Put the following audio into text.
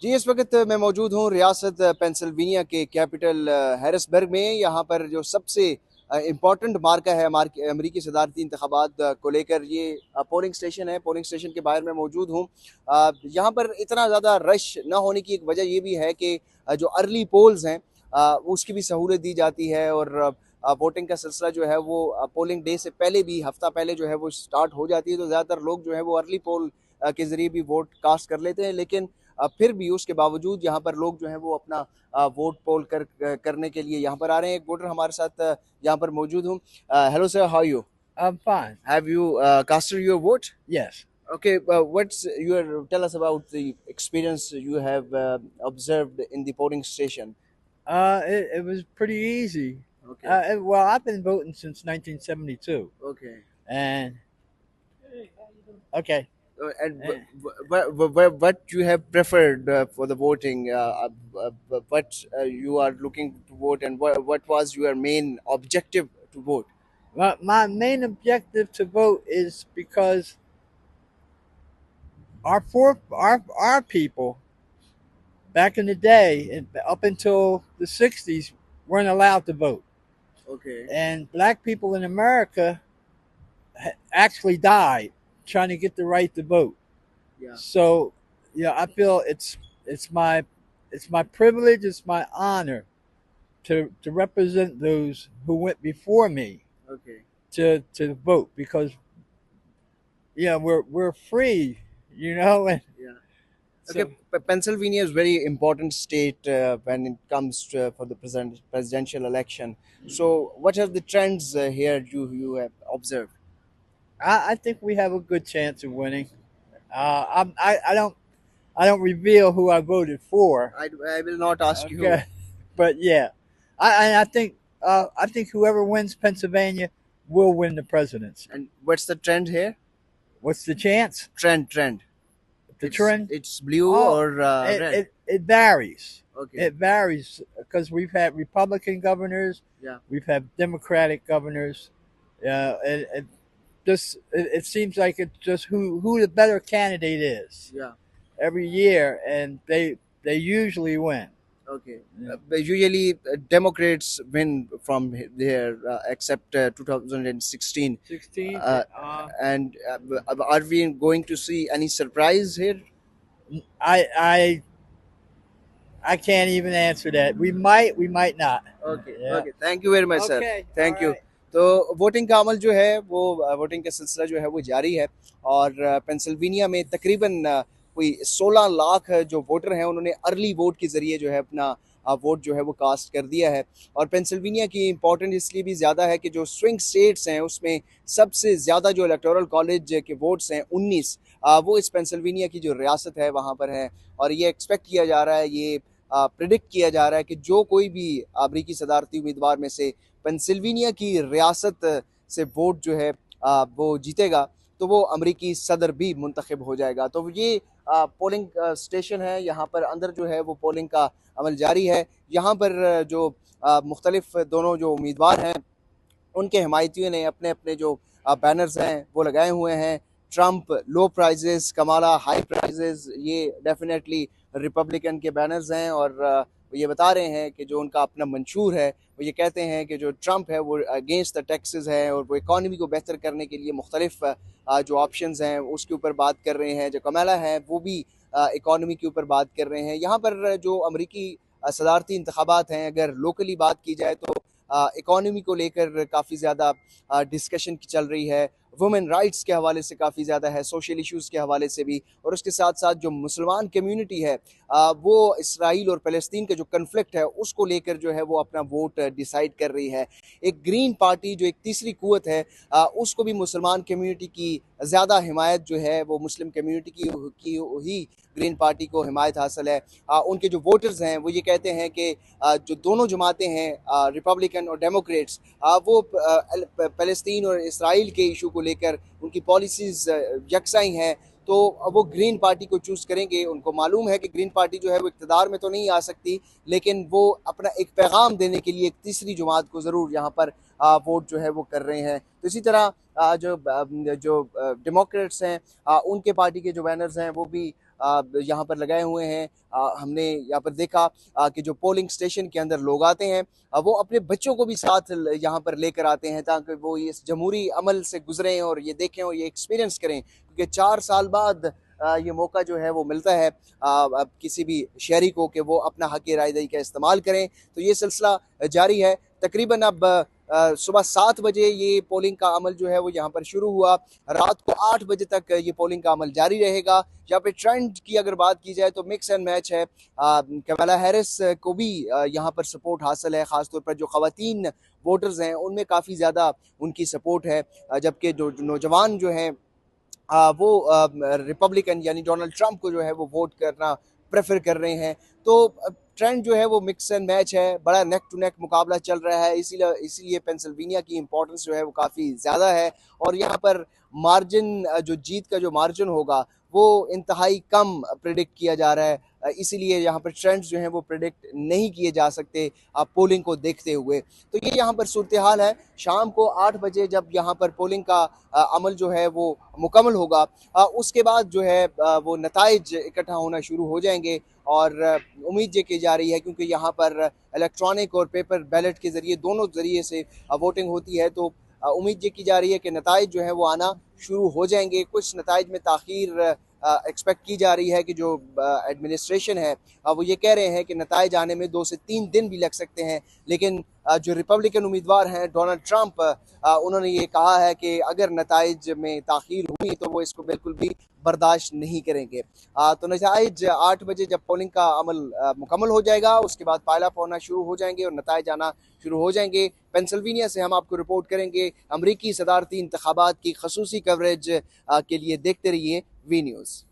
जी, इस वक़्त मैं मौजूद हूँ रियासत पेंसिल्वेनिया के कैपिटल हैरिसबर्ग में। यहाँ पर जो सबसे इम्पोर्टेंट मार्का है अमरीकी सदारती इंतख़ाबात को लेकर, ये पोलिंग स्टेशन है। पोलिंग स्टेशन के बाहर मैं मौजूद हूँ। यहाँ पर इतना ज़्यादा रश ना होने की एक वजह ये भी है कि जो अर्ली पोल्स हैं उसकी भी सहूलत दी जाती है, और वोटिंग का सिलसिला जो है वो पोलिंग डे से पहले भी, हफ्ता पहले जो है वो स्टार्ट हो जाती है। तो ज़्यादातर लोग जो है वो अर्ली पोल के ज़रिए भी वोट कास्ट कर लेते हैं, लेकिन फिर भी उसके बावजूद यहाँ पर लोग जो हैं वो अपना वोट पोल करने के लिए यहाँ पर आ रहे हैं। एक वोटर हमारे साथ यहाँ पर मौजूद हूँ। Hello sir, how you? I'm fine. Have you casted your vote? Yes. Okay, what's your tell us about the experience you have observed in the polling station? It was pretty easy. Okay, Well, I've been voting since 1972, okay. and okay, And eh, what you have preferred for the voting? What you are looking to vote, and what was your main objective to vote? my main objective to vote is because our people back in the day, and up until the '60s, weren't allowed to vote, Okay. and black people in America actually died trying to get the right to vote. Yeah. So, yeah, I feel it's my it's my privilege, it's my honor to represent those who went before me Okay. to vote because yeah, we're free, and Yeah. Okay. so Pennsylvania is very important state when it comes to, for the presidential election. So, what are the trends here you have observed? I think we have a good chance of winning. I don't reveal who I voted for. I will not ask you. Okay, but yeah, I think whoever wins Pennsylvania will win the presidency. And what's the trend here? What's the chance? Trend. The trend? It's blue Oh, or red. it varies. Okay. It varies because we've had Republican governors, Yeah. we've had Democratic governors. It seems like it's just who the better candidate is Yeah. every year, and they usually win. Okay. Yeah. But usually, Democrats win from here, except 2016. 16. And are we going to see any surprise here? I I I can't even answer that. We might not. Okay Yeah. Okay, thank you very much sir. Okay. All thank you. right. तो voting का अमल जो है वो voting का सिलसिला जो है वो जारी है, और पेंसिल्वेनिया में तकरीबन कोई 16 लाख जो वोटर हैं उन्होंने अर्ली वोट के ज़रिए जो है अपना वोट जो है वो कास्ट कर दिया है। और पेंसिल्वेनिया की इम्पोर्टेंस इसलिए भी ज़्यादा है कि जो स्विंग स्टेट्स हैं उसमें सबसे ज़्यादा जो इलेक्टोरल कॉलेज के वोट्स हैं 19, वो इस पेंसिल्वेनिया की जो रियासत है वहाँ पर है। और ये एक्सपेक्ट किया जा रहा है, ये प्रिडिक्ट किया जा रहा है कि जो कोई भी अमरीकी सदारती उम्मीदवार में से पेंसिल्वेनिया की रियासत से वोट जो है वो जीतेगा, तो वो अमरीकी सदर भी मुंतखब हो जाएगा। तो ये पोलिंग स्टेशन है, यहाँ पर अंदर जो है वो पोलिंग का अमल जारी है। यहाँ पर जो मुख्तलिफ दोनों जो उम्मीदवार हैं उनके हिमायतियों ने अपने अपने जो बैनर्स हैं वो लगाए हुए हैं। ट्रंप लो प्राइजेस, कमाला हाई प्राइजेस, ये डेफिनेटली रिपब्लिकन के बैनर्स हैं। और वो ये बता रहे हैं कि जो उनका अपना मंशूर है वो ये कहते हैं कि जो ट्रंप है वो अगेंस्ट द टैक्सेस है, और वो इकॉनमी को बेहतर करने के लिए मुख्तलिफ जो ऑप्शंस हैं उसके ऊपर बात कर रहे हैं। जो कमाला है वो भी इकॉनमी के ऊपर बात कर रहे हैं। यहाँ पर जो अमरीकी सदारती इंतखाबात हैं, अगर लोकली बात की जाए तो इकॉनमी को लेकर काफ़ी ज़्यादा डिस्कशन चल रही है। वुमेन राइट्स के हवाले से काफ़ी ज़्यादा है, सोशल इश्यूज़ के हवाले से भी। और उसके साथ साथ जो मुसलमान कम्युनिटी है वो इसराइल और फ़लस्तीन का जो कन्फ्लिक्ट है उसको लेकर जो है वो अपना वोट डिसाइड कर रही है। एक ग्रीन पार्टी जो एक तीसरी क़ुव्वत है, उसको भी मुसलमान कम्युनिटी की ज़्यादा हिमायत जो है वो मुस्लिम कम्युनिटी की ही ग्रीन पार्टी को हिमायत हासिल है। उनके जो वोटर्स हैं वो ये कहते हैं कि जो दोनों जमातें हैं, रिपब्लिकन और डेमोक्रेट्स, वो फ़लस्तीन और इसराइल के इशू को लेकर उनकी पॉलिसीज़ यकसाई हैं, तो वो ग्रीन पार्टी को चूज़ करेंगे। उनको मालूम है कि ग्रीन पार्टी जो है वो इक़्तिदार में तो नहीं आ सकती, लेकिन वो अपना एक पैगाम देने के लिए एक तीसरी जमात को ज़रूर यहाँ पर वोट जो है वो कर रहे हैं। तो इसी तरह जो डेमोक्रेट्स हैं, उनके पार्टी के जो बैनर्स हैं वो भी यहाँ पर लगाए हुए हैं। हमने यहाँ पर देखा कि जो पोलिंग स्टेशन के अंदर लोग आते हैं वो अपने बच्चों को भी साथ यहाँ पर लेकर आते हैं ताकि वो इस जमहूरी अमल से गुजरें और ये देखें और ये एक्सपीरियंस करें, क्योंकि 4 साल बाद ये मौका जो है वो मिलता है अब किसी भी शहरी को कि वो अपना हक़ रायदही का इस्तेमाल करें। तो ये सिलसिला जारी है। तकरीबन अब सुबह 7 बजे ये पोलिंग का अमल जो है वो यहाँ पर शुरू हुआ। रात को 8 बजे तक ये पोलिंग का अमल जारी रहेगा। यहाँ पे ट्रेंड की अगर बात की जाए तो मिक्स एंड मैच है। कमला हैरिस को भी यहाँ पर सपोर्ट हासिल है, ख़ासतौर पर जो ख़वातीन वोटर्स हैं उनमें काफ़ी ज़्यादा उनकी सपोर्ट है, जबकि जो नौजवान जो हैं वो रिपब्लिकन यानी डोनाल्ड ट्रंप को जो है वो वोट करना प्रेफर कर रहे हैं। तो ट्रेंड जो है वो मिक्स एंड मैच है, बड़ा नेक टू नेक मुकाबला चल रहा है। इसीलिए पेंसिल्वेनिया की इंपॉर्टेंस जो है वो काफ़ी ज़्यादा है और यहाँ पर मार्जिन जो जीत का जो मार्जिन होगा वो इंतहाई कम प्रिडिक्ट किया जा रहा है। इसीलिए यहाँ पर ट्रेंड्स जो हैं वो प्रिडिक्ट नहीं किए जा सकते पोलिंग को देखते हुए। तो ये यहाँ पर सूरत हाल है। शाम को 8 बजे जब यहाँ पर पोलिंग का अमल जो है वो मुकम्मल होगा, उसके बाद जो है वो नताइज इकट्ठा होना शुरू हो जाएंगे और उम्मीद ये की जा रही है, क्योंकि यहाँ पर इलेक्ट्रॉनिक और पेपर बैलेट के ज़रिए दोनों ज़रिए से वोटिंग होती है, तो उम्मीद ये की जा रही है कि नताइज जो है वो आना शुरू हो जाएंगे। कुछ नताइज में ताख़ीर एक्सपेक्ट की जा रही है कि जो एडमिनिस्ट्रेशन है वो ये कह रहे हैं कि नताइज आने में 2 से 3 दिन भी लग सकते हैं। लेकिन जो रिपब्लिकन उम्मीदवार हैं डोनाल्ड ट्रंप, उन्होंने ये कहा है कि अगर नताइज में ताख़ीर हुई तो वो इसको बिल्कुल भी बर्दाश्त नहीं करेंगे। तो नताइज 8 बजे जब पोलिंग का अमल मुकम्मल हो जाएगा उसके बाद पायलअप होना शुरू हो जाएंगे और नताइज आना शुरू हो जाएंगे। पेंसिल्वेनिया से हम आपको रिपोर्ट करेंगे। अमरीकी सदारती इंतखाबात की खसूसी कवरेज के लिए देखते रहिए वी न्यूज़।